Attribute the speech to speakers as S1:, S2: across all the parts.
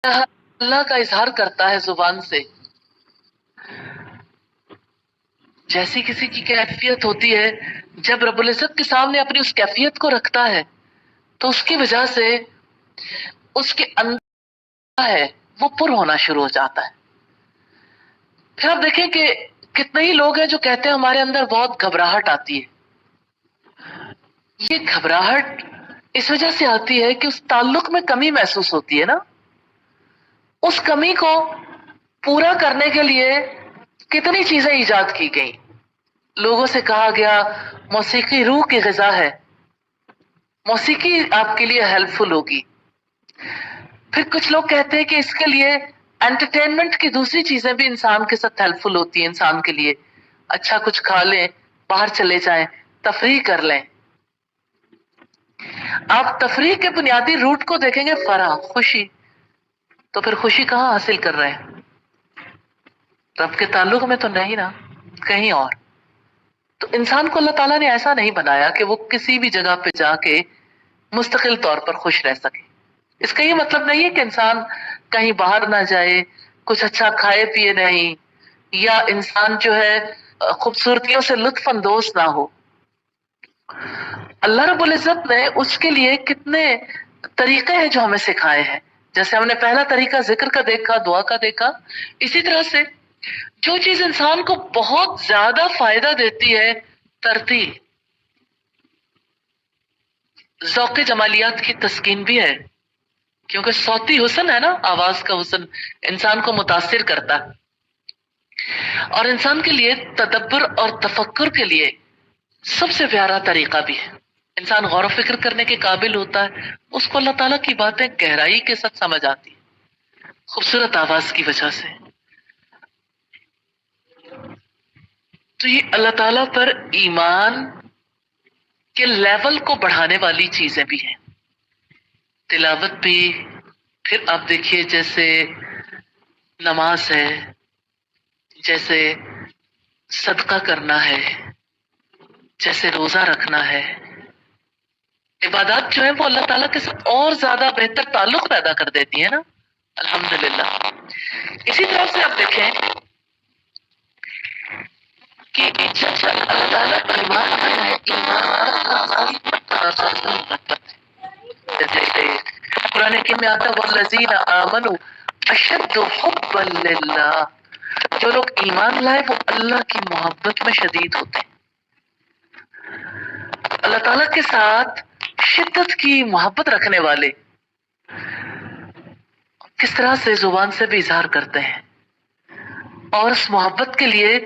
S1: اللہ کا اظہار کرتا ہے زبان سے، جیسی کسی کی کیفیت ہوتی ہے، جب رب العزت کے سامنے اپنی اس کیفیت کو رکھتا ہے تو اس کی وجہ سے اس کے اندر ہے وہ پر ہونا شروع ہو جاتا ہے۔ پھر آپ دیکھیں کہ کتنے ہی لوگ ہیں جو کہتے ہیں ہمارے اندر بہت گھبراہٹ آتی ہے۔ یہ گھبراہٹ اس وجہ سے آتی ہے کہ اس تعلق میں کمی محسوس ہوتی ہے نا، اس کمی کو پورا کرنے کے لیے کتنی چیزیں ایجاد کی گئی۔ لوگوں سے کہا گیا موسیقی روح کی غذا ہے، موسیقی آپ کے لیے ہیلپ فل ہوگی۔ پھر کچھ لوگ کہتے ہیں کہ اس کے لیے انٹرٹینمنٹ کی دوسری چیزیں بھی انسان کے ساتھ ہیلپ فل ہوتی ہیں، انسان کے لیے اچھا کچھ کھا لیں، باہر چلے جائیں، تفریح کر لیں۔ آپ تفریح کے بنیادی روٹ کو دیکھیں گے فرح، خوشی، تو پھر خوشی کہاں حاصل کر رہے ہیں؟ رب کے تعلق میں تو نہیں نا، کہیں اور۔ تو انسان کو اللہ تعالیٰ نے ایسا نہیں بنایا کہ وہ کسی بھی جگہ پہ جا کے مستقل طور پر خوش رہ سکے۔ اس کا یہ مطلب نہیں ہے کہ انسان کہیں باہر نہ جائے، کچھ اچھا کھائے پیے نہیں، یا انسان جو ہے خوبصورتیوں سے لطف اندوز نہ ہو۔ اللہ رب العزت نے اس کے لیے کتنے طریقے ہیں جو ہمیں سکھائے ہیں۔ جیسے ہم نے پہلا طریقہ ذکر کا دیکھا، دعا کا دیکھا، اسی طرح سے جو چیز انسان کو بہت زیادہ فائدہ دیتی ہے، ترتیل، ذوق جمالیات کی تسکین بھی ہے، کیونکہ صوتی حسن ہے نا، آواز کا حسن انسان کو متاثر کرتا ہے۔ اور انسان کے لیے تدبر اور تفکر کے لیے سب سے پیارا طریقہ بھی ہے۔ انسان غور و فکر کرنے کے قابل ہوتا ہے، اس کو اللہ تعالیٰ کی باتیں گہرائی کے ساتھ سمجھ آتی ہے، خوبصورت آواز کی وجہ سے۔ تو یہ اللہ تعالیٰ پر ایمان کے لیول کو بڑھانے والی چیزیں بھی ہیں، تلاوت بھی۔ پھر آپ دیکھیے جیسے نماز ہے، جیسے صدقہ کرنا ہے، جیسے روزہ رکھنا ہے، عبادات جو ہے وہ اللہ تعالیٰ کے ساتھ اور زیادہ بہتر تعلق پیدا کر دیتی ہے نا، الحمدللہ۔ اسی طرح سے آپ دیکھیں کہ جب اللہ تعالیٰ کا ایمان ہے، جیسے قرآن حکیم میں آتا ہے والذین آمنوا اشد حبا للہ، جو لوگ ایمان لائے وہ اللہ کی محبت میں شدید ہوتے ہیں۔ اللہ تعالیٰ کے ساتھ شدت کی محبت رکھنے والے کس طرح سے زبان سے بھی اظہار کرتے ہیں، اور اس محبت کے لیے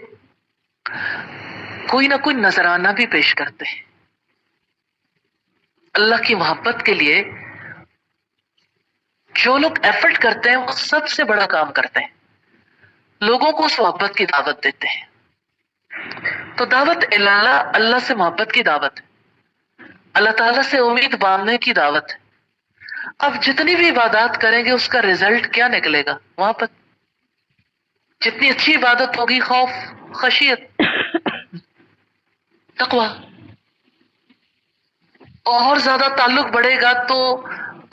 S1: کوئی نہ کوئی نذرانہ بھی پیش کرتے ہیں۔ اللہ کی محبت کے لیے جو لوگ ایفرٹ کرتے ہیں وہ سب سے بڑا کام کرتے ہیں، لوگوں کو اس محبت کی دعوت دیتے ہیں۔ تو دعوت اللہ، اللہ سے محبت کی دعوت ہے، اللہ تعالیٰ سے امید باندھنے کی دعوت ہے۔ اب جتنی بھی عبادات کریں گے اس کا رزلٹ کیا نکلے گا وہاں پر؟ جتنی اچھی عبادت ہوگی، خوف، خشیت، تقوی، اور زیادہ تعلق بڑھے گا تو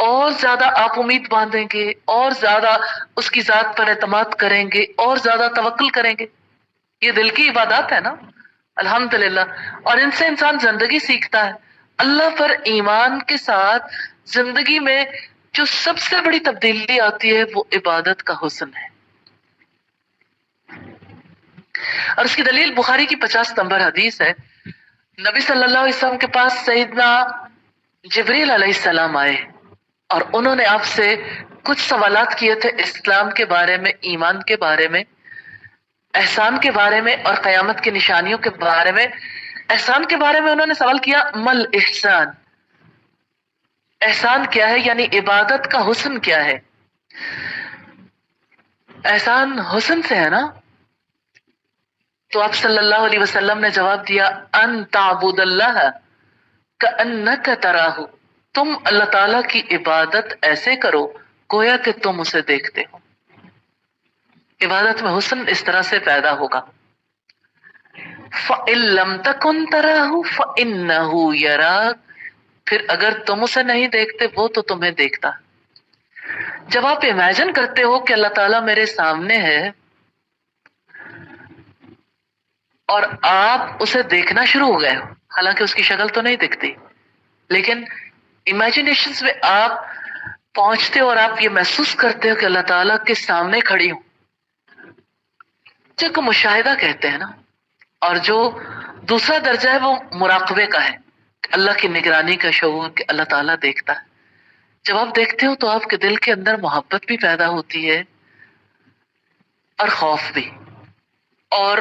S1: اور زیادہ آپ امید باندھیں گے، اور زیادہ اس کی ذات پر اعتماد کریں گے، اور زیادہ توکل کریں گے۔ یہ دل کی عبادات ہے نا، الحمدللہ۔ اور ان سے انسان زندگی سیکھتا ہے۔ اللہ پر ایمان کے ساتھ زندگی میں جو سب سے بڑی تبدیلی آتی ہے وہ عبادت کا حسن ہے۔ اور اس کی دلیل بخاری کی 50 نمبر حدیث ہے۔ نبی صلی اللہ علیہ وسلم کے پاس سیدنا جبریل علیہ السلام آئے اور انہوں نے آپ سے کچھ سوالات کیے تھے، اسلام کے بارے میں، ایمان کے بارے میں، احسان کے بارے میں، اور قیامت کی نشانیوں کے بارے میں۔ احسان کے بارے میں انہوں نے سوال کیا مل احسان، احسان کیا ہے، یعنی عبادت کا حسن کیا ہے؟ احسان حسن سے ہے نا؟ تو آپ صلی اللہ علیہ وسلم نے جواب دیا ان تعبد اللہ کأنک تراہ، تم اللہ تعالیٰ کی عبادت ایسے کرو گویا کہ تم اسے دیکھتے ہو۔ عبادت میں حسن اس طرح سے پیدا ہوگا۔ فَإِن لَمْ تَكُنْ تَرَاهُ فَإِنَّهُ يَرَاكَ، پھر اگر تم اسے نہیں دیکھتے وہ تو تمہیں دیکھتا۔ جب آپ امیجن کرتے ہو کہ اللہ تعالیٰ میرے سامنے ہے اور آپ اسے دیکھنا شروع ہو گئے ہو، حالانکہ اس کی شکل تو نہیں دکھتی، لیکن امیجنیشنز میں آپ پہنچتے ہو اور آپ یہ محسوس کرتے ہو کہ اللہ تعالیٰ کے سامنے کھڑی ہوں، جس کو مشاہدہ کہتے ہیں نا. اور جو دوسرا درجہ ہے وہ مراقبے کا ہے، کہ اللہ کی نگرانی کا شعور، کہ اللہ تعالیٰ دیکھتا ہے. جب آپ دیکھتے ہو تو آپ کے دل کے اندر محبت بھی پیدا ہوتی ہے اور خوف بھی، اور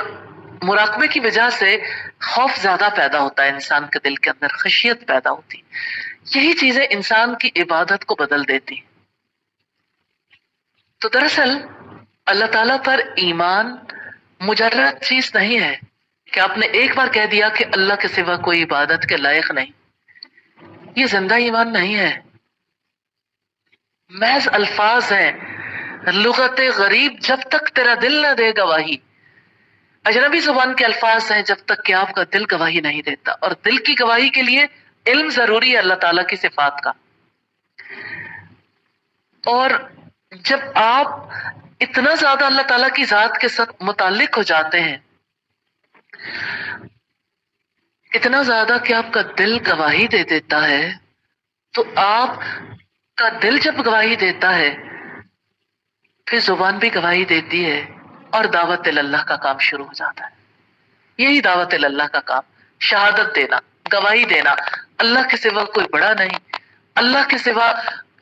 S1: مراقبے کی وجہ سے خوف زیادہ پیدا ہوتا ہے، انسان کے دل کے اندر خشیت پیدا ہوتی. یہی چیزیں انسان کی عبادت کو بدل دیتی. تو دراصل اللہ تعالیٰ پر ایمان مجرد چیز نہیں ہے کہ آپ نے ایک بار کہہ دیا کہ اللہ کے سوا کوئی عبادت کے لائق نہیں. یہ زندہ ایمان نہیں ہے، محض الفاظ ہیں، لغت غریب جب تک تیرا دل نہ دے گواہی. اجنبی زبان کے الفاظ ہیں جب تک کہ آپ کا دل گواہی نہیں دیتا، اور دل کی گواہی کے لیے علم ضروری ہے اللہ تعالیٰ کی صفات کا. اور جب آپ اتنا زیادہ اللہ تعالیٰ کی ذات کے ساتھ متعلق ہو جاتے ہیں، اتنا زیادہ کہ آپ کا دل گواہی دے دیتا ہے، تو آپ کا دل جب گواہی دیتا ہے پھر زبان بھی گواہی دیتی ہے، اور دعوت اللہ کا کام شروع ہو جاتا ہے. یہی دعوت اللہ کا کام، شہادت دینا، گواہی دینا. اللہ کے سوا کوئی بڑا نہیں، اللہ کے سوا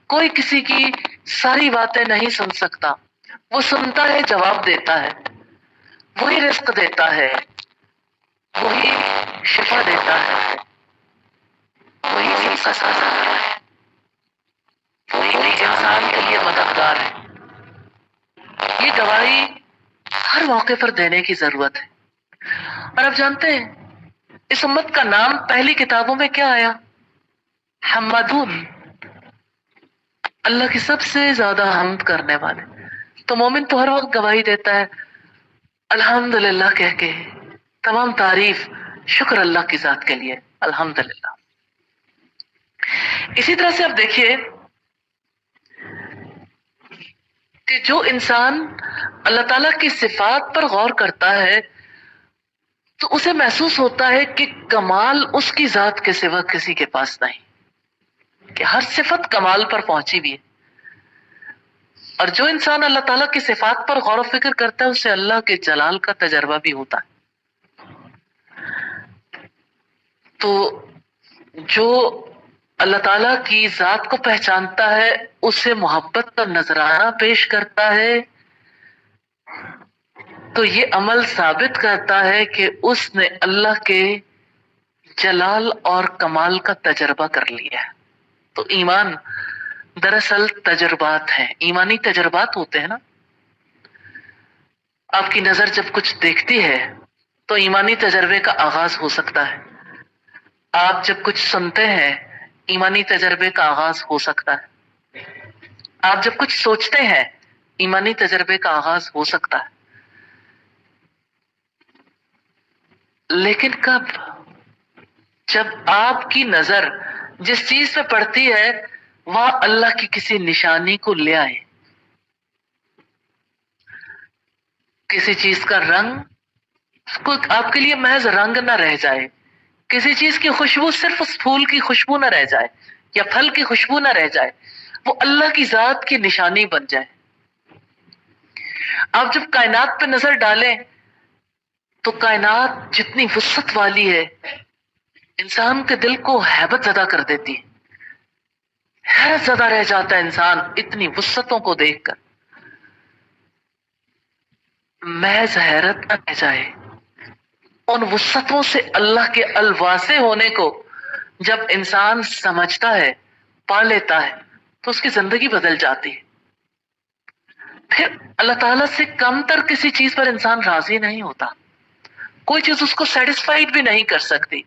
S1: کوئی کسی کی ساری باتیں نہیں سن سکتا. وہ سنتا ہے، جواب دیتا ہے، وہی رزق دیتا ہے، وہی شفا دیتا ہے، وہی دل کا سازا ہے، وہی انسان کے لیے مددگار ہے. یہ گواہی ہر موقع پر دینے کی ضرورت ہے. اور آپ جانتے ہیں اس امت کا نام پہلی کتابوں میں کیا آیا؟ حمدون، اللہ کی سب سے زیادہ حمد کرنے والے. تو مومن تو ہر وقت گواہی دیتا ہے الحمدللہ کہہ کے، تمام تعریف شکر اللہ کی ذات کے لیے، الحمدللہ. اسی طرح سے آپ دیکھیے کہ جو انسان اللہ تعالیٰ کی صفات پر غور کرتا ہے تو اسے محسوس ہوتا ہے کہ کمال اس کی ذات کے سوا کسی کے پاس نہیں، کہ ہر صفت کمال پر پہنچی بھی ہے. اور جو انسان اللہ تعالیٰ کی صفات پر غور و فکر کرتا ہے اسے اللہ کے جلال کا تجربہ بھی ہوتا ہے. تو جو اللہ تعالیٰ کی ذات کو پہچانتا ہے اسے محبت کا نذرانہ پیش کرتا ہے، تو یہ عمل ثابت کرتا ہے کہ اس نے اللہ کے جلال اور کمال کا تجربہ کر لیا ہے. تو ایمان دراصل تجربات ہیں، ایمانی تجربات ہوتے ہیں نا. آپ کی نظر جب کچھ دیکھتی ہے تو ایمانی تجربے کا آغاز ہو سکتا ہے. آپ جب کچھ سنتے ہیں ایمانی تجربے کا آغاز ہو سکتا ہے. آپ جب کچھ سوچتے ہیں ایمانی تجربے کا آغاز ہو سکتا ہے. لیکن کب؟ جب آپ کی نظر جس چیز پہ پڑتی ہے وہاں اللہ کی کسی نشانی کو لے آئے، کسی چیز کا رنگ آپ کے لیے محض رنگ نہ رہ جائے، کسی چیز کی خوشبو صرف اس پھول کی خوشبو نہ رہ جائے یا پھل کی خوشبو نہ رہ جائے، وہ اللہ کی ذات کی نشانی بن جائے. آپ جب کائنات پہ نظر ڈالیں تو کائنات جتنی وسعت والی ہے انسان کے دل کو ہیبت زدہ کر دیتی ہے، حیرت زدہ رہ جاتا ہے انسان اتنی وسعتوں کو دیکھ کر. محض حیرت نہ رہ جائے، ان وسعتوں سے اللہ کے الواسع ہونے کو جب انسان سمجھتا ہے، پا لیتا ہے، تو اس کی زندگی بدل جاتی ہے. پھر اللہ تعالیٰ سے کم تر کسی چیز پر انسان راضی نہیں ہوتا، کوئی چیز اس کو سیٹسفائیڈ بھی نہیں کر سکتی.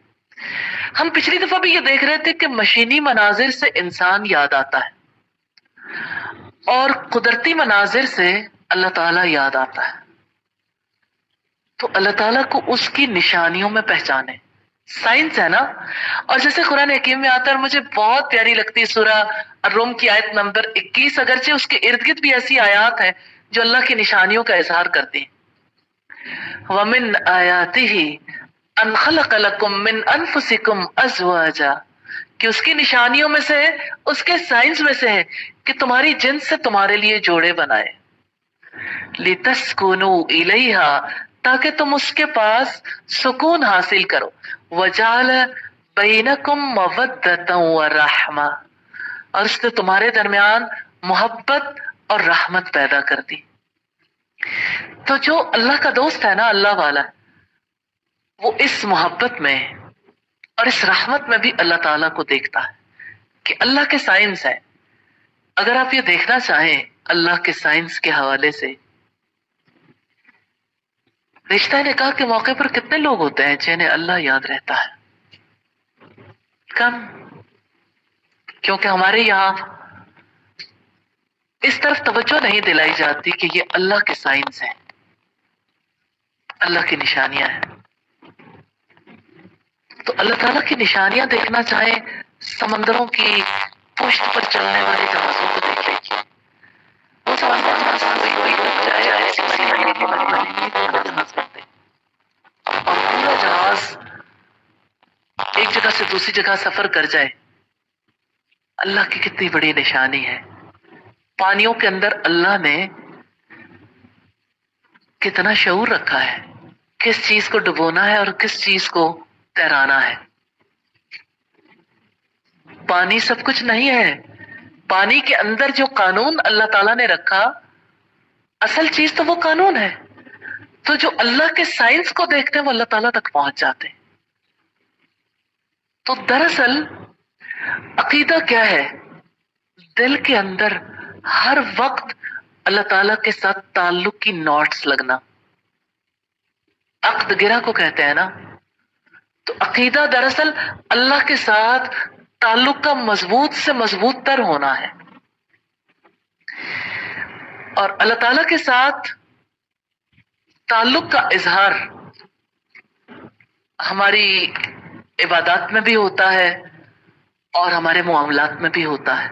S1: ہم پچھلی دفعہ بھی یہ دیکھ رہے تھے کہ مشینی مناظر سے انسان یاد آتا ہے اور قدرتی مناظر سے اللہ تعالیٰ یاد آتا ہے. تو اللہ تعالیٰ کو اس کی نشانیوں میں پہچانے، سائنس ہے نا. اور جیسے قرآن حکیم میں آتا ہے، مجھے بہت پیاری لگتی ہے سورہ الروم کی آیت نمبر 21، اگرچہ اس کے ارد گرد بھی ایسی آیات ہیں جو اللہ کی نشانیوں کا اظہار کرتی ہیں. وَمِنْ آيَاتِهِ أَنْ خَلَقَ لَكُم مِّنْ أَنفُسِكُمْ أَزْوَاجًا، کہ اس کی نشانیوں میں سے ہے، اس کے سائنس میں سے ہے کہ تمہاری جنس سے تمہارے لیے جوڑے بنائے. لِتَسْكُنُوا إِلَيْهَا، تاکہ تم اس کے پاس سکون حاصل کرو. وَجَعَلَ بَيْنَكُمْ مَوَدَّةً وَرَحْمَةً، اور اس نے تمہارے درمیان محبت اور رحمت پیدا کر دی. تو جو اللہ کا دوست ہے نا، اللہ والا، وہ اس محبت میں اور اس رحمت میں بھی اللہ تعالیٰ کو دیکھتا ہے کہ اللہ کے سائنس ہے. اگر آپ یہ دیکھنا چاہیں اللہ کے سائنس کے حوالے سے، رشتہ نکاح کے موقع پر کتنے لوگ ہوتے ہیں جنہیں اللہ یاد رہتا ہے؟ کم. کیونکہ ہمارے یہاں اس طرف توجہ نہیں دلائی جاتی کہ یہ اللہ کے سائنس ہیں، اللہ کی نشانیاں ہیں. تو اللہ تعالیٰ کی نشانیاں دیکھنا چاہیں، سمندروں کی پشت پر چلنے والے جہازوں کو دیکھ لیجیے. وہ سمندر میں آسان سے کوئی بن جائے، ایسی بڑی بڑی جہاز بنتے ہیں، اور پورا جہاز ایک جگہ سے دوسری جگہ سفر کر جائے. اللہ کی کتنی بڑی نشانی ہے. پانیوں کے اندر اللہ نے کتنا شعور رکھا ہے، کس چیز کو ڈبونا ہے اور کس چیز کو تیرانا ہے. پانی سب کچھ نہیں ہے. پانی کے اندر جو قانون اللہ تعالیٰ نے رکھا، اصل چیز تو وہ قانون ہے. تو جو اللہ کے سائنس کو دیکھتے ہیں وہ اللہ تعالیٰ تک پہنچ جاتے ہیں. تو دراصل عقیدہ کیا ہے؟ دل کے اندر ہر وقت اللہ تعالیٰ کے ساتھ تعلق کی نوٹس لگنا. عقد گرہ کو کہتے ہیں نا. تو عقیدہ دراصل اللہ کے ساتھ تعلق کا مضبوط سے مضبوط تر ہونا ہے. اور اللہ تعالیٰ کے ساتھ تعلق کا اظہار ہماری عبادات میں بھی ہوتا ہے اور ہمارے معاملات میں بھی ہوتا ہے.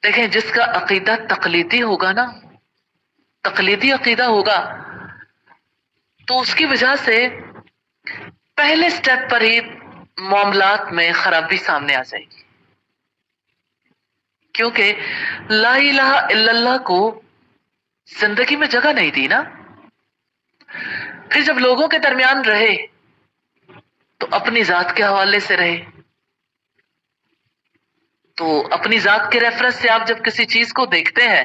S1: دیکھیں، جس کا عقیدہ تقلیدی ہوگا نا، تقلیدی عقیدہ ہوگا، تو اس کی وجہ سے پہلے سٹیپ پر ہی معاملات میں خرابی سامنے آ جائے گی. کیونکہ لا الہ الا اللہ کو زندگی میں جگہ نہیں دی نا. پھر جب لوگوں کے درمیان رہے تو اپنی ذات کے حوالے سے رہے. تو اپنی ذات کے ریفرنس سے آپ جب کسی چیز کو دیکھتے ہیں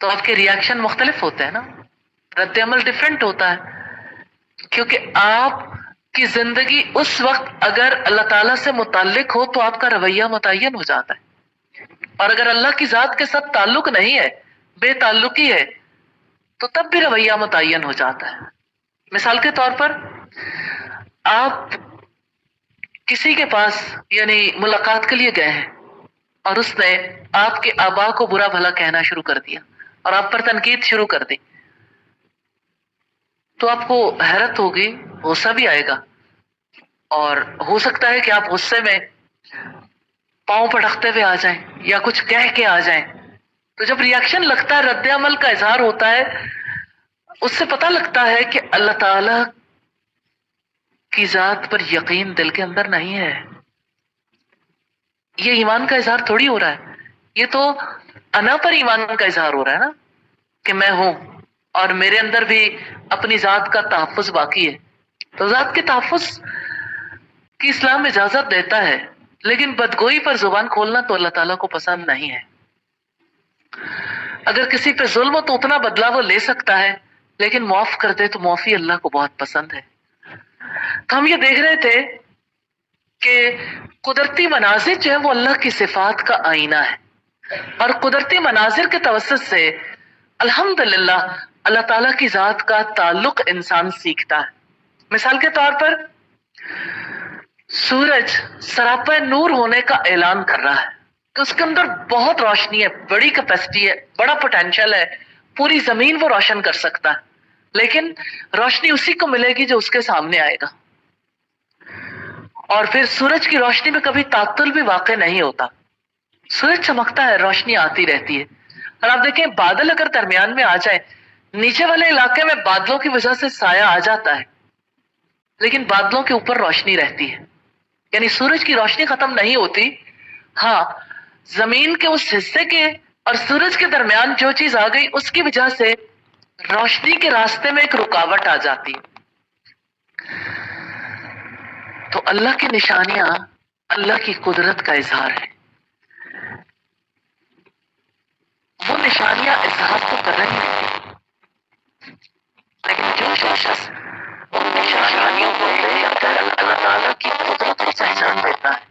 S1: تو آپ کے ریاکشن مختلف ہوتے ہیں نا، رد عمل ڈیفرنٹ ہوتا ہے. کیونکہ آپ کی زندگی اس وقت اگر اللہ تعالیٰ سے متعلق ہو تو آپ کا رویہ متعین ہو جاتا ہے، اور اگر اللہ کی ذات کے ساتھ تعلق نہیں ہے، بے تعلقی ہے، تو تب بھی رویہ متعین ہو جاتا ہے. مثال کے طور پر آپ کسی کے پاس یعنی ملاقات کے لیے گئے ہیں اور اس نے آپ کے آبا کو برا بھلا کہنا شروع کر دیا اور آپ پر تنقید شروع کر دی، تو آپ کو حیرت ہوگی، غصہ بھی آئے گا، اور ہو سکتا ہے کہ آپ غصے میں پاؤں پٹکتے ہوئے آ جائیں یا کچھ کہہ کے آ جائیں. تو جب ریاکشن لگتا ہے، رد عمل کا اظہار ہوتا ہے، اس سے پتہ لگتا ہے کہ اللہ تعالی کی ذات پر یقین دل کے اندر نہیں ہے. یہ ایمان کا اظہار تھوڑی ہو رہا ہے، یہ تو انا پر ایمان کا اظہار ہو رہا ہے نا، کہ میں ہوں اور میرے اندر بھی اپنی ذات کا تحفظ باقی ہے. تو ذات کے تحفظ کی اسلام اجازت دیتا ہے، لیکن بدگوئی پر زبان کھولنا تو اللہ تعالیٰ کو پسند نہیں ہے. اگر کسی پہ ظلم ہو تو اتنا بدلہ وہ لے سکتا ہے، لیکن معاف کر دے تو معافی اللہ کو بہت پسند ہے. تو ہم یہ دیکھ رہے تھے کہ قدرتی مناظر جو ہے وہ اللہ کی صفات کا آئینہ ہے، اور قدرتی مناظر کے توسط سے الحمدللہ اللہ تعالیٰ کی ذات کا تعلق انسان سیکھتا ہے. مثال کے طور پر سورج سراپا نور ہونے کا اعلان کر رہا ہے کہ اس کے اندر بہت روشنی ہے، بڑی کیپیسٹی ہے، بڑا پوٹینشل ہے، پوری زمین وہ روشن کر سکتا ہے. لیکن روشنی اسی کو ملے گی جو اس کے سامنے آئے گا. اور پھر سورج کی روشنی میں کبھی تعطل بھی واقع نہیں ہوتا. سورج چمکتا ہے، روشنی آتی رہتی ہے. اور آپ دیکھیں بادل اگر درمیان میں آ جائے، نیچے والے علاقے میں بادلوں کی وجہ سے سایہ آ جاتا ہے، لیکن بادلوں کے اوپر روشنی رہتی ہے. یعنی سورج کی روشنی ختم نہیں ہوتی. ہاں، زمین کے اس حصے کے اور سورج کے درمیان جو چیز آ گئی اس کی وجہ سے روشنی کے راستے میں ایک رکاوٹ آ جاتی. تو اللہ کی نشانیاں اللہ کی قدرت کا اظہار ہے. وہ نشانیاں اظہار تو کر رہی ہیں، لیکن جو شخص ان نشانیوں کو دیکھ کر اللہ تعالیٰ کی قدرت کو پہچان دیتا ہے،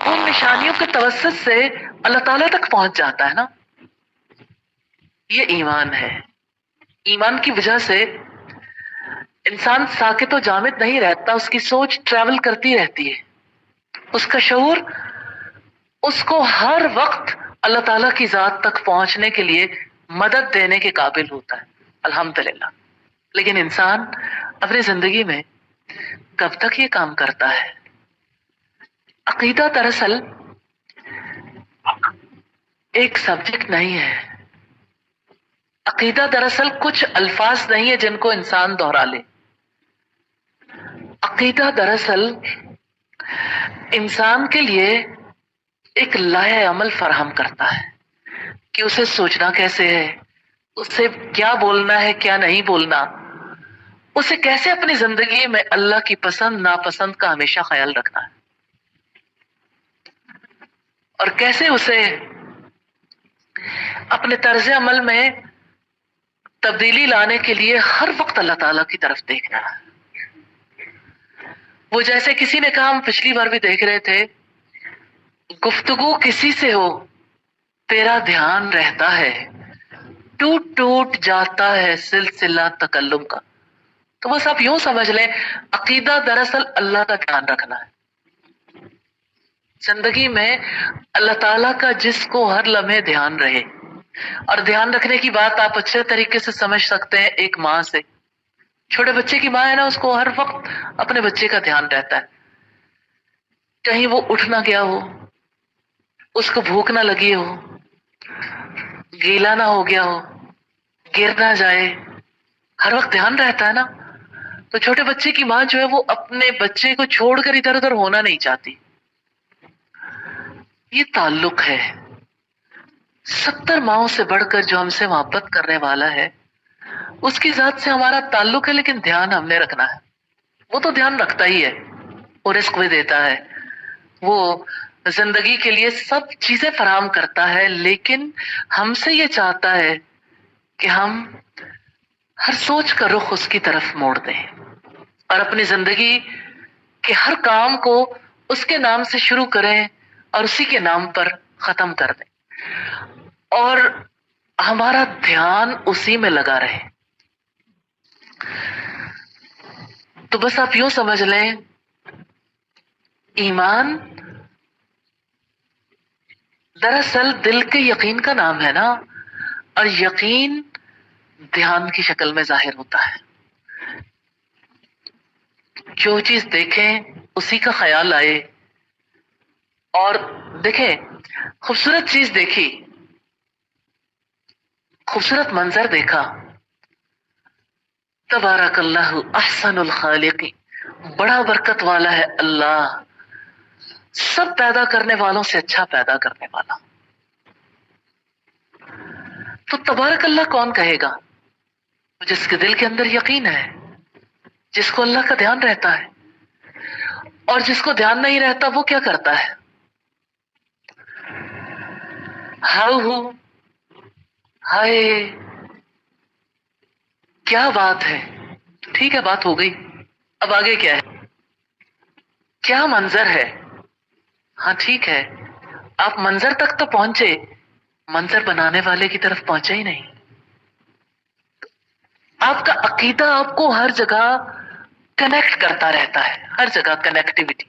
S1: ان نشانیوں کے توسط سے اللہ تعالیٰ تک پہنچ جاتا ہے نا. یہ ایمان ہے. ایمان کی وجہ سے انسان ساکت و جامد نہیں رہتا، اس کی سوچ ٹریول کرتی رہتی ہے. اس کا شعور اس کو ہر وقت اللہ تعالیٰ کی ذات تک پہنچنے کے لیے مدد دینے کے قابل ہوتا ہے. الحمدللہ. لیکن انسان اپنی زندگی میں کب تک یہ کام کرتا ہے؟ عقیدہ دراصل ایک سبجیکٹ نہیں ہے. عقیدہ دراصل کچھ الفاظ نہیں ہے جن کو انسان دہرا لے. عقیدہ دراصل انسان کے لیے ایک لائحہ عمل فراہم کرتا ہے کہ اسے سوچنا کیسے ہے، اسے کیا بولنا ہے، کیا نہیں بولنا، اسے کیسے اپنی زندگی میں اللہ کی پسند ناپسند کا ہمیشہ خیال رکھنا ہے، اور کیسے اسے اپنے طرز عمل میں تبدیلی لانے کے لیے ہر وقت اللہ تعالیٰ کی طرف دیکھنا ہے. وہ جیسے کسی نے کہا، ہم پچھلی بار بھی دیکھ رہے تھے، گفتگو کسی سے ہو تیرا دھیان رہتا ہے، ٹوٹ ٹوٹ جاتا ہے سلسلہ تکلم کا. تو بس آپ یوں سمجھ لیں، عقیدہ دراصل اللہ کا دھیان رکھنا ہے. زندگی میں اللہ تعالیٰ کا جس کو ہر لمحے دھیان رہے. اور دھیان رکھنے کی بات آپ اچھے طریقے سے سمجھ سکتے ہیں ایک ماں سے. چھوٹے بچے کی ماں ہے نا، اس کو ہر وقت اپنے بچے کا دھیان رہتا ہے، کہیں وہ اٹھ نہ گیا ہو، اس کو بھوک نہ لگی ہو، گیلا نہ ہو گیا ہو، گر نہ جائے، ہر وقت دھیان رہتا ہے نا. تو چھوٹے بچے کی ماں جو ہے وہ اپنے بچے کو چھوڑ کر ادھر ادھر ہونا نہیں چاہتی. یہ تعلق ہے. 70 ماؤں سے بڑھ کر جو ہم سے محبت کرنے والا ہے، اس کی ذات سے ہمارا تعلق ہے، لیکن دھیان ہم نے رکھنا ہے. وہ تو دھیان رکھتا ہی ہے، وہ رزق بھی دیتا ہے، وہ زندگی کے لیے سب چیزیں فراہم کرتا ہے، لیکن ہم سے یہ چاہتا ہے کہ ہم ہر سوچ کا رخ اس کی طرف موڑ دیں اور اپنی زندگی کے ہر کام کو اس کے نام سے شروع کریں اور اسی کے نام پر ختم کر دیں، اور ہمارا دھیان اسی میں لگا رہے. تو بس آپ یوں سمجھ لیں، ایمان دراصل دل کے یقین کا نام ہے نا، اور یقین دھیان کی شکل میں ظاہر ہوتا ہے. جو چیز دیکھیں اسی کا خیال آئے. اور دیکھیں، خوبصورت چیز دیکھی، خوبصورت منظر دیکھا، تبارک اللہ احسن الخالقین، بڑا برکت والا ہے اللہ، سب پیدا کرنے والوں سے اچھا پیدا کرنے والا. تو تبارک اللہ کون کہے گا؟ جس کے دل کے اندر یقین ہے، جس کو اللہ کا دھیان رہتا ہے. اور جس کو دھیان نہیں رہتا وہ کیا کرتا ہے؟ ہاؤ ہو، ہائے، کیا بات ہے. ٹھیک ہے، بات ہو گئی، اب آگے کیا ہے؟ کیا منظر ہے؟ ہاں ٹھیک ہے، آپ منظر تک تو پہنچے، منظر بنانے والے کی طرف پہنچے ہی نہیں. آپ کا عقیدہ آپ کو ہر جگہ کنیکٹ کرتا رہتا ہے، ہر جگہ کنیکٹیوٹی.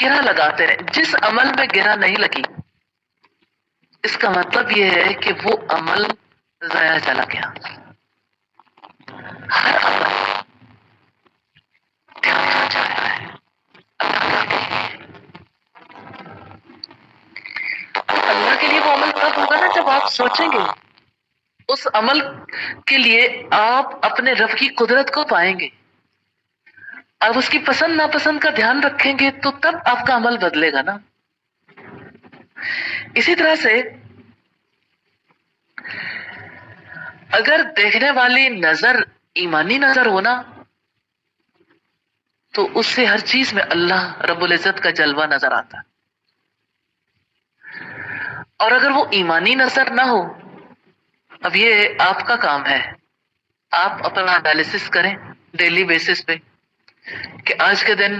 S1: گرہ لگاتے رہے. جس عمل میں گرہ نہیں لگی، اس کا مطلب یہ ہے کہ وہ عمل ضائع چلا گیا. ہر عمل دھیان جا رہا ہے اللہ کے لیے. اللہ کے لیے وہ عمل تب ہوگا نا جب آپ سوچیں گے. اس عمل کے لیے آپ اپنے رب کی قدرت کو پائیں گے. آپ اس کی پسند ناپسند کا دھیان رکھیں گے تو تب آپ کا عمل بدلے گا نا. اسی طرح سے اگر دیکھنے والی نظر ایمانی نظر ہونا تو اس سے ہر چیز میں اللہ رب العزت کا جلوہ نظر آتا. اور اگر وہ ایمانی نظر نہ ہو، اب یہ آپ کا کام ہے، آپ اپنا انالیسس کریں ڈیلی بیسس پہ کہ آج کے دن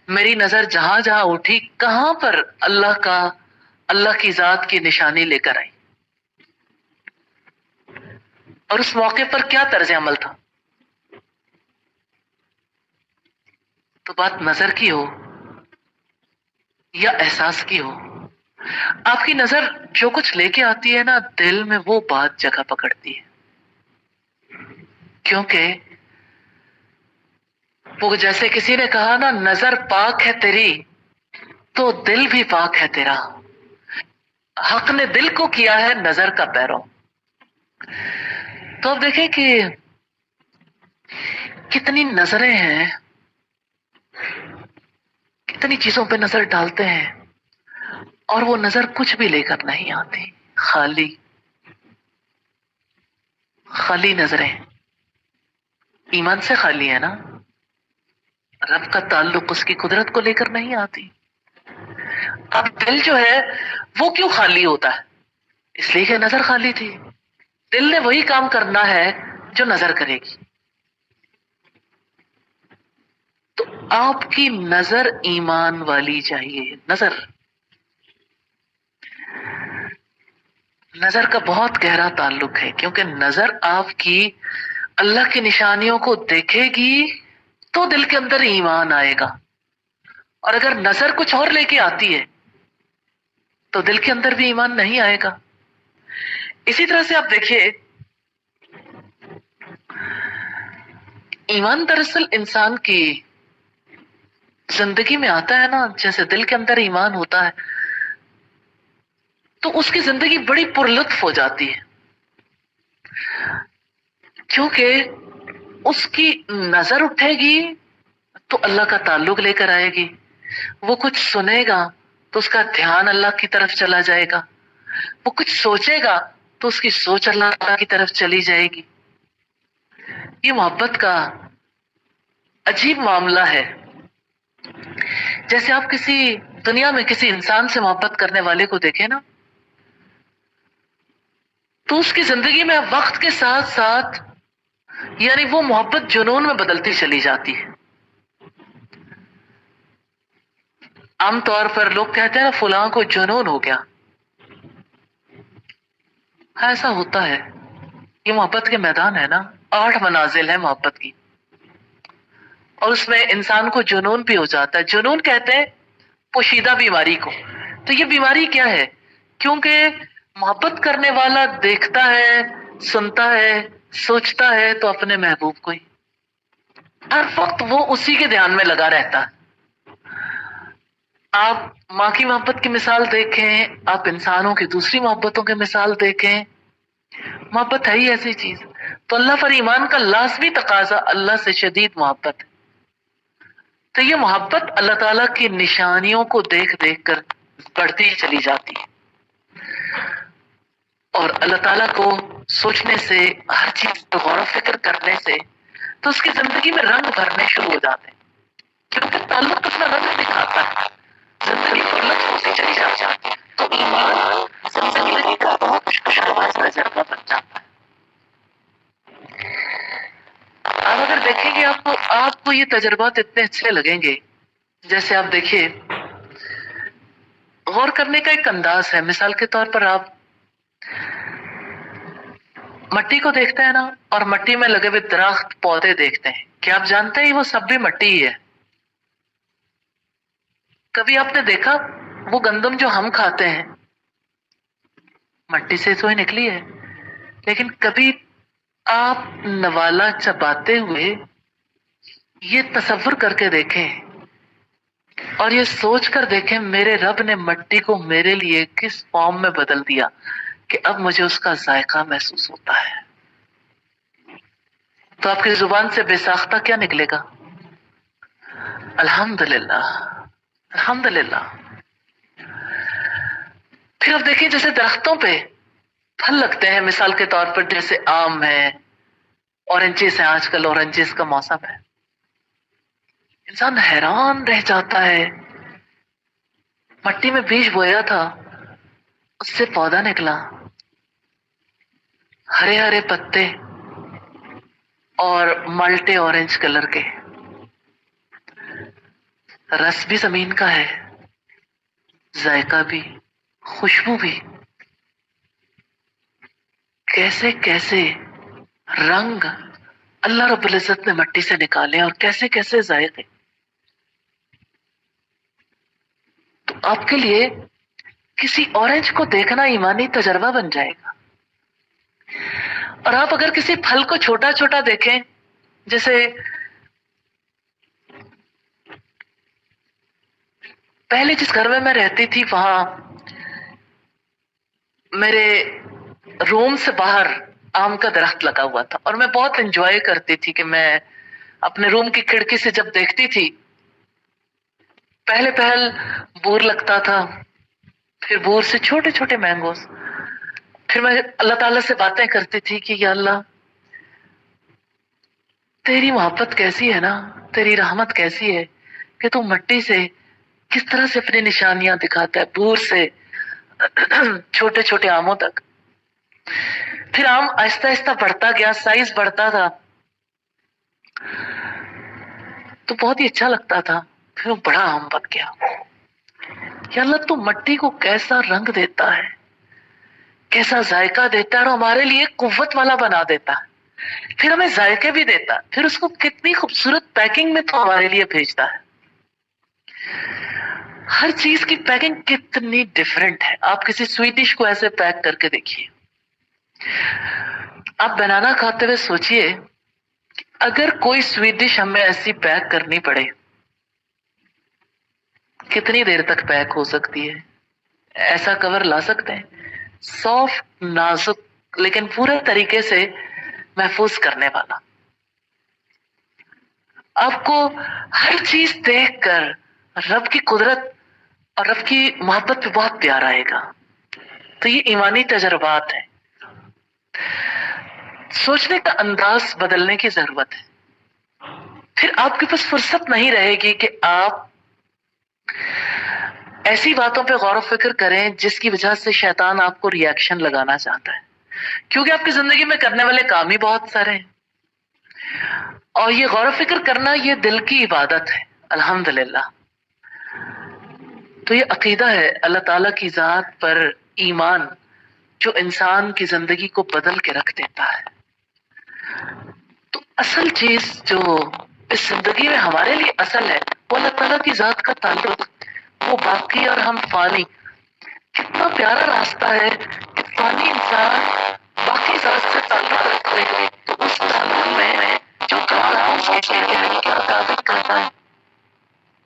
S1: میری نظر جہاں جہاں اٹھی کہاں پر اللہ کی ذات کی نشانی لے کر آئی، اور اس موقع پر کیا طرز عمل تھا. تو بات نظر کی ہو یا احساس کی ہو، آپ کی نظر جو کچھ لے کے آتی ہے نا دل میں وہ بات جگہ پکڑتی ہے. کیونکہ وہ جیسے کسی نے کہا نا نظر پاک ہے تیری تو دل بھی پاک ہے تیرا. حق نے دل کو کیا ہے نظر کا پیرو. تو اب دیکھیں کہ کتنی نظریں ہیں، کتنی چیزوں پہ نظر ڈالتے ہیں اور وہ نظر کچھ بھی لے کر نہیں آتی. خالی خالی نظریں ایمان سے خالی ہے نا. رب کا تعلق اس کی قدرت کو لے کر نہیں آتی. اب دل جو ہے وہ کیوں خالی ہوتا ہے؟ اس لیے کہ نظر خالی تھی. دل نے وہی کام کرنا ہے جو نظر کرے گی. تو آپ کی نظر ایمان والی چاہیے. نظر کا بہت گہرا تعلق ہے، کیونکہ نظر آپ کی اللہ کی نشانیوں کو دیکھے گی تو دل کے اندر ایمان آئے گا. اور اگر نظر کچھ اور لے کے آتی ہے تو دل کے اندر بھی ایمان نہیں آئے گا. اسی طرح سے آپ دیکھیے ایمان دراصل انسان کی زندگی میں آتا ہے نا. جیسے دل کے اندر ایمان ہوتا ہے تو اس کی زندگی بڑی پرلطف ہو جاتی ہے، کیونکہ اس کی نظر اٹھے گی تو اللہ کا تعلق لے کر آئے گی. وہ کچھ سنے گا تو اس کا دھیان اللہ کی طرف چلا جائے گا. وہ کچھ سوچے گا تو اس کی سوچ اللہ کی طرف چلی جائے گی. یہ محبت کا عجیب معاملہ ہے. جیسے آپ کسی دنیا میں کسی انسان سے محبت کرنے والے کو دیکھیں نا تو اس کی زندگی میں وقت کے ساتھ ساتھ یعنی وہ محبت جنون میں بدلتی چلی جاتی ہے. عام طور پر لوگ کہتے ہیں نا فلاں کو جنون ہو گیا. ایسا ہوتا ہے. یہ محبت کے میدان ہے نا. 8 منازل ہے محبت کی اور اس میں انسان کو جنون بھی ہو جاتا ہے. جنون کہتے ہیں پوشیدہ بیماری کو. تو یہ بیماری کیا ہے؟ کیونکہ محبت کرنے والا دیکھتا ہے، سنتا ہے، سوچتا ہے تو اپنے محبوب کو ہی. ہر وقت وہ اسی کے دھیان میں لگا رہتا ہے. آپ ماں کی محبت کی مثال دیکھیں، آپ انسانوں کی دوسری محبتوں کی مثال دیکھیں. محبت ہے ہی ایسی چیز. تو اللہ پر ایمان کا لازمی تقاضا اللہ سے شدید محبت ہے. تو یہ محبت اللہ تعالیٰ کی نشانیوں کو دیکھ دیکھ کر بڑھتی چلی جاتی ہے اور اللہ تعالیٰ کو سوچنے سے، ہر چیز پر غور و فکر کرنے سے تو اس کی زندگی میں رنگ بھرنے شروع ہو جاتے ہیں. کیونکہ تعلق اپنا رنگ دکھاتا ہے، زندگی پر لطف ہوتی چلی جاتی ہے. تو ایمان زندگی کا بہت خوشگوار تجربہ بن جاتا ہے. آپ اگر دیکھیں گے آپ کو یہ تجربات اتنے اچھے لگیں گے. جیسے آپ دیکھیے غور کرنے کا ایک انداز ہے. مثال کے طور پر آپ مٹی کو دیکھتے ہیں نا اور مٹی میں لگے ہوئے درخت پودے دیکھتے ہیں. کیا آپ جانتے ہیں وہ سب بھی مٹی ہی ہے؟ کبھی آپ نے دیکھا وہ گندم جو ہم کھاتے ہیں مٹی سے تو ہی نکلی ہے. لیکن کبھی آپ نوالا چباتے ہوئے یہ تصور کر کے دیکھیں اور یہ سوچ کر دیکھیں میرے رب نے مٹی کو میرے لیے کس فارم میں بدل دیا کہ اب مجھے اس کا ذائقہ محسوس ہوتا ہے. تو آپ کی زبان سے بے ساختہ کیا نکلے گا؟ الحمدللہ، الحمدللہ. پھر آپ دیکھیں جیسے درختوں پہ پھل لگتے ہیں، مثال کے طور پر جیسے آم ہے، اورنجز ہیں، آج کل اورنجز کا موسم ہے. انسان حیران رہ جاتا ہے، مٹی میں بیج بویا تھا، اس سے پودا نکلا، ہرے ہرے پتے اور مالٹے اورنج کلر کے، رس بھی زمین کا ہے، ذائقہ بھی، خوشبو بھی. کیسے کیسے رنگ اللہ رب العزت نے مٹی سے نکالے اور کیسے کیسے ذائقے. تو آپ کے لیے کسی اورنج کو دیکھنا ایمانی تجربہ بن جائے گا. اور آپ اگر کسی پھل کو چھوٹا چھوٹا دیکھیں، جیسے پہلے جس گھر میں رہتی تھی وہاں میرے روم سے باہر آم کا درخت لگا ہوا تھا اور میں بہت انجوائے کرتی تھی کہ میں اپنے روم کی کھڑکی سے جب دیکھتی تھی، پہلے پہل بور لگتا تھا، پھر بور سے چھوٹے چھوٹے مینگوز. پھر میں اللہ تعالیٰ سے باتیں کرتی تھی کہ یا اللہ تیری محبت کیسی ہے نا، تیری رحمت کیسی ہے کہ تو مٹی سے کس طرح سے اپنی نشانیاں دکھاتا ہے، بور سے چھوٹے چھوٹے آموں تک. پھر آم آہستہ آہستہ بڑھتا گیا، سائز بڑھتا تھا تو بہت ہی اچھا لگتا تھا. پھر وہ بڑا آم بن گیا. یا اللہ تو مٹی کو کیسا رنگ دیتا ہے، کیسا ذائقہ دیتا ہے اور ہمارے لیے قوت والا بنا دیتا ہے. پھر ہمیں ذائقے بھی دیتا ہے، پھر اس کو کتنی خوبصورت پیکنگ میں تو ہمارے لیے بھیجتا ہے. ہر چیز کی پیکنگ کتنی ڈیفرنٹ ہے. آپ کسی سویٹ ڈش کو ایسے پیک کر کے دیکھیے. آپ بنانا کھاتے ہوئے سوچئے اگر کوئی سویٹ ڈش ہمیں ایسی پیک کرنی پڑے کتنی دیر تک پیک ہو سکتی ہے؟ ایسا کور لا سکتے ہیں سافٹ، نازک، لیکن پورے طریقے سے محفوظ کرنے والا. آپ کو ہر چیز دیکھ کر رب کی قدرت اور رب کی محبت پہ بہت پیار آئے گا. تو یہ ایمانی تجربات ہیں. سوچنے کا انداز بدلنے کی ضرورت ہے. پھر آپ کے پاس فرصت نہیں رہے گی کہ آپ ایسی باتوں پہ غور و فکر کریں جس کی وجہ سے شیطان آپ کو ری ایکشن لگانا چاہتا ہے، کیونکہ آپ کی زندگی میں کرنے والے کام ہی بہت سارے ہیں. اور یہ غور و فکر کرنا یہ دل کی عبادت ہے. الحمدللہ. تو یہ عقیدہ ہے اللہ تعالیٰ کی ذات پر ایمان جو انسان کی زندگی کو بدل کے رکھ دیتا ہے. تو اصل چیز جو اس زندگی میں ہمارے لیے اصل ہے وہ اللہ تعالیٰ کی ذات کا تعلق، وہ باقی اور ہم فانی. کتنا پیارا راستہ ہے کہ فانی انسان باقی ذات سے تعلق رکھتے ہوئے اس تعلق میں جو کام کے مطابق کرتا ہے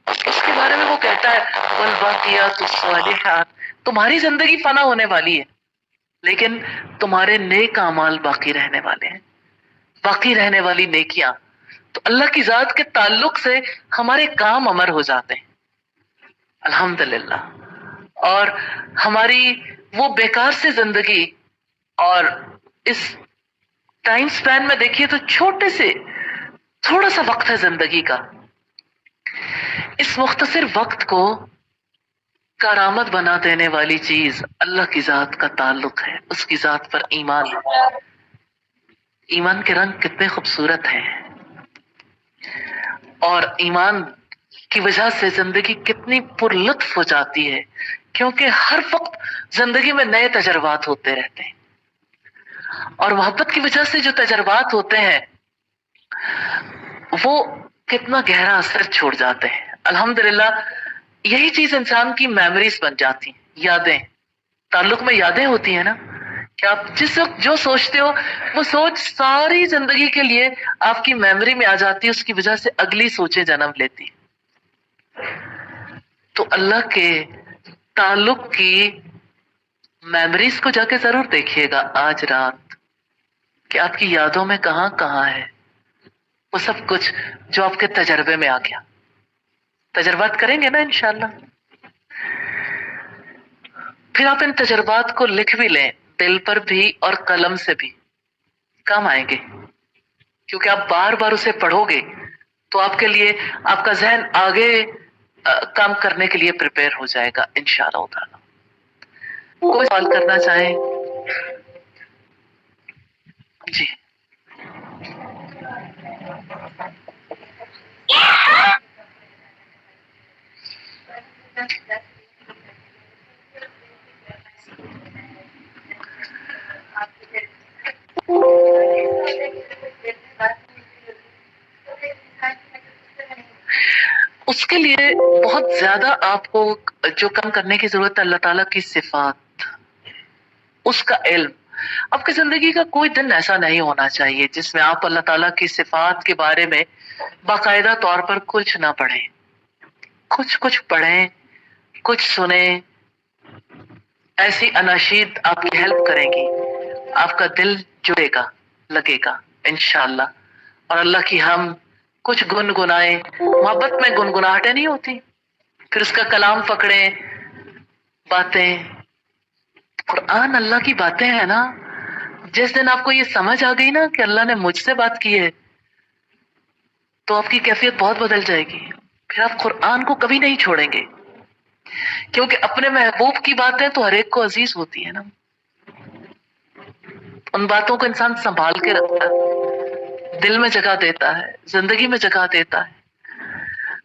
S1: اس کے بارے میں وہ کہتا ہے والباقیات الصالحات. تمہاری زندگی فنا ہونے والی ہے لیکن تمہارے نیک اعمال باقی رہنے والے ہیں، باقی رہنے والی نیکیاں. تو اللہ کی ذات کے تعلق سے ہمارے کام امر ہو جاتے ہیں. الحمدللہ. اور ہماری وہ بیکار سے زندگی، اور اس ٹائم سپین میں دیکھیے تو چھوٹے سے تھوڑا سا وقت ہے زندگی کا، اس مختصر وقت کو کارآمد بنا دینے والی چیز اللہ کی ذات کا تعلق ہے، اس کی ذات پر ایمان ہے. ایمان کے رنگ کتنے خوبصورت ہیں اور ایمان کی وجہ سے زندگی کتنی پر لطف ہو جاتی ہے، کیونکہ ہر وقت زندگی میں نئے تجربات ہوتے رہتے ہیں. اور محبت کی وجہ سے جو تجربات ہوتے ہیں وہ کتنا گہرا اثر چھوڑ جاتے ہیں. الحمدللہ. یہی چیز انسان کی میموریز بن جاتی ہیں، یادیں. تعلق میں یادیں ہوتی ہیں نا کہ آپ جس وقت جو سوچتے ہو وہ سوچ ساری زندگی کے لیے آپ کی میموری میں آ جاتی ہے، اس کی وجہ سے اگلی سوچیں جنم لیتی. تو اللہ کے تعلق کی میموریز کو جا کے ضرور دیکھیے گا آج رات، کہ آپ کی یادوں میں کہاں کہاں ہے وہ سب کچھ جو آپ کے تجربے میں آ گیا. تجربات کریں گے نا انشاءاللہ. پھر آپ ان تجربات کو لکھ بھی لیں، دل پر بھی اور قلم سے بھی کام آئیں گے، کیونکہ آپ بار بار اسے پڑھو گے تو آپ کے لیے آپ کا ذہن آگے کام کرنے کے لیے پریپئر ہو جائے گا انشاءاللہ تعالی. کوئی سوال کرنا چاہیں؟ جی. اس کے لیے بہت زیادہ آپ کو جو کام کرنے کی ضرورت ہے اللہ تعالیٰ کی صفات، اس کا علم. آپ کی زندگی کا کوئی دن ایسا نہیں ہونا چاہیے جس میں آپ اللہ تعالیٰ کی صفات کے بارے میں باقاعدہ طور پر کچھ نہ پڑھیں. کچھ پڑھیں، کچھ سنیں. ایسی اناشید آپ کی ہیلپ کریں گی، آپ کا دل جڑے گا، لگے گا انشاءاللہ. اور اللہ کی ہم کچھ گنگنائیں. محبت میں گنگناہٹیں نہیں ہوتی. پھر اس کا کلام پکڑیں، باتیں. قرآن اللہ کی باتیں ہیں نا. جس دن آپ کو یہ سمجھ آ گئی نا کہ اللہ نے مجھ سے بات کی ہے تو آپ کی کیفیت بہت بدل جائے گی. پھر آپ قرآن کو کبھی نہیں چھوڑیں گے، کیونکہ اپنے محبوب کی باتیں تو ہر ایک کو عزیز ہوتی ہے نا. ان باتوں کو انسان سنبھال کے رکھتا ہے، دل میں جگہ دیتا ہے، زندگی میں جگہ دیتا ہے.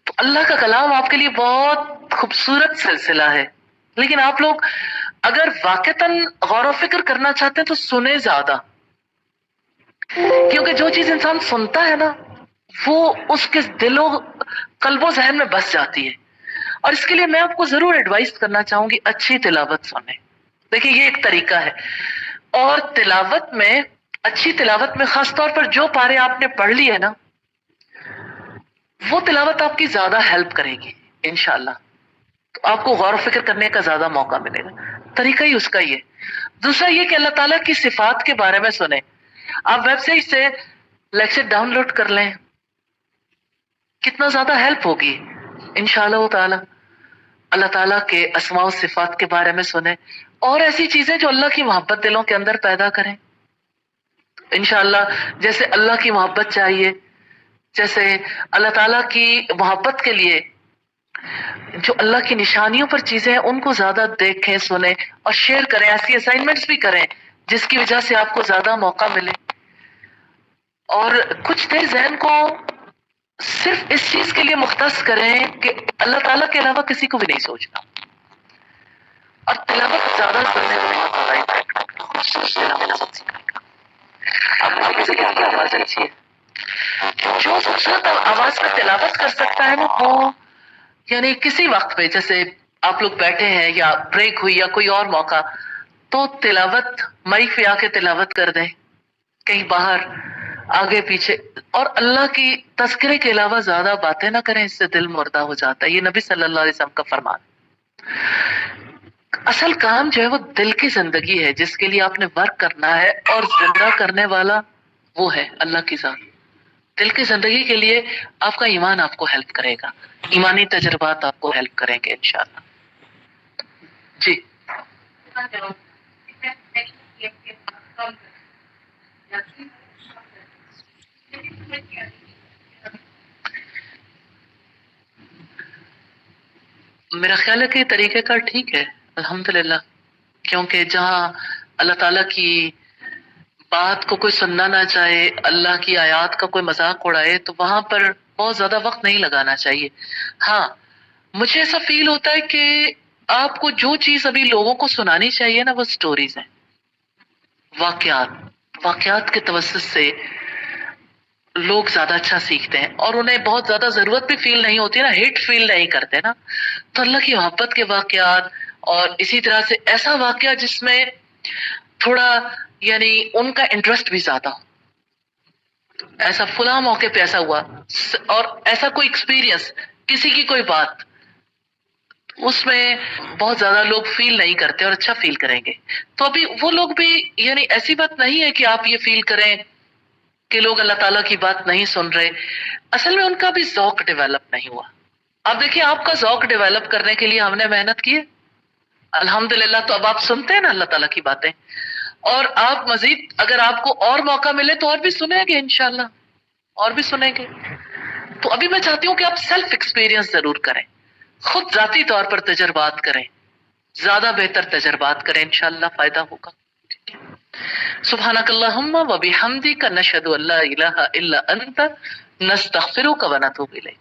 S1: تو اللہ کا کلام آپ کے لیے بہت خوبصورت سلسلہ ہے. لیکن آپ لوگ اگر واقعتاً غور و فکر کرنا چاہتے ہیں تو سنیں زیادہ، کیونکہ جو چیز انسان سنتا ہے نا وہ اس کے دل و قلب و ذہن میں بس جاتی ہے. اور اس کے لیے میں آپ کو ضرور ایڈوائز کرنا چاہوں گی، اچھی تلاوت سنیں. دیکھیں یہ ایک طریقہ ہے. اور تلاوت میں، اچھی تلاوت میں خاص طور پر جو پارے آپ نے پڑھ لی ہے نا وہ تلاوت آپ کی زیادہ ہیلپ کرے گی انشاءاللہ. تو آپ کو غور و فکر کرنے کا زیادہ موقع ملے گا. طریقہ ہی اس کا یہ. دوسرا یہ کہ اللہ تعالیٰ کی صفات کے بارے میں سنیں. آپ ویب سائٹ سے لیکچر ڈاؤن لوڈ کر لیں، کتنا زیادہ ہیلپ ہوگی انشاءاللہ تعالی. اللہ تعالیٰ کے اسماء و صفات کے بارے میں سنیں، اور ایسی چیزیں جو اللہ کی محبت دلوں کے اندر پیدا کریں انشاءاللہ. جیسے اللہ کی محبت چاہیے، جیسے اللہ تعالیٰ کی محبت کے لیے جو اللہ کی نشانیوں پر چیزیں ہیں ان کو زیادہ دیکھیں، سنیں اور شیئر کریں. ایسی اسائنمنٹس بھی کریں جس کی وجہ سے آپ کو زیادہ موقع ملے. اور کچھ دیر ذہن کو صرف اس چیز کے لیے مختص کریں کہ اللہ تعالیٰ کے علاوہ کسی کو بھی نہیں سوچنا. اور تلاوت زیادہ کرنے میں آواز اچھی ہے. جو خوبصورت آواز میں تلاوت کر سکتا ہے نا وہ یعنی کسی وقت پہ، جیسے آپ لوگ بیٹھے ہیں یا بریک ہوئی یا کوئی اور موقع، تو تلاوت مائک پہ آ کے تلاوت کر دیں، کہیں باہر آگے پیچھے. اور اللہ کی تذکرے کے علاوہ زیادہ باتیں نہ کریں، اس سے دل مردہ ہو جاتا ہے. یہ نبی صلی اللہ علیہ وسلم کا فرمان. اصل کام جو ہے وہ دل کی زندگی ہے جس کے لیے آپ نے ورک کرنا ہے، اور زندہ کرنے والا وہ ہے اللہ کی ذات. دل کی زندگی کے لیے آپ کا ایمان آپ کو ہیلپ کرے گا، ایمانی تجربات آپ کو ہیلپ کریں گے انشاءاللہ. جی. میرا خیال ہے کہ یہ طریقہ کار ٹھیک ہے الحمدللہ، کیونکہ جہاں اللہ تعالیٰ کی بات کو کوئی سننا نہ چاہے، اللہ کی آیات کا کوئی مذاق اڑائے، تو وہاں پر بہت زیادہ وقت نہیں لگانا چاہیے. ہاں مجھے ایسا فیل ہوتا ہے کہ آپ کو جو چیز ابھی لوگوں کو سنانی چاہیے نا وہ سٹوریز ہیں، واقعات کے توسط سے لوگ زیادہ اچھا سیکھتے ہیں، اور انہیں بہت زیادہ ضرورت بھی فیل نہیں ہوتی نا، ہٹ فیل نہیں کرتے نا. تو اللہ کی محبت کے واقعات، اور اسی طرح سے ایسا واقعہ جس میں تھوڑا یعنی ان کا انٹرسٹ بھی زیادہ ہو. ایسا فلاں موقع پہ ایسا ہوا، اور ایسا کوئی ایکسپیرینس، کسی کی کوئی بات اس میں بہت زیادہ لوگ فیل نہیں کرتے اور اچھا فیل کریں گے. تو ابھی وہ لوگ بھی یعنی ایسی بات نہیں ہے کہ آپ یہ فیل کریں کہ لوگ اللہ تعالیٰ کی بات نہیں سن رہے. اصل میں ان کا بھی ذوق ڈیولپ نہیں ہوا. اب دیکھیں آپ کا ذوق ڈیولپ کرنے کے لیے ہم نے محنت کی ہے الحمدللہ. تو اب آپ سنتے ہیں نا اللہ تعالیٰ کی باتیں، اور آپ مزید اگر آپ کو اور موقع ملے تو اور بھی سنیں گے انشاءاللہ، اور بھی سنیں گے. تو ابھی میں چاہتی ہوں کہ آپ سیلف ایکسپیرینس ضرور کریں، خود ذاتی طور پر تجربات کریں، زیادہ بہتر تجربات کریں، انشاءاللہ فائدہ ہوگا. سبحانک اللہم و بحمدک نشہد ان لا الہ الا انت نستغفرک و نتوب الیک.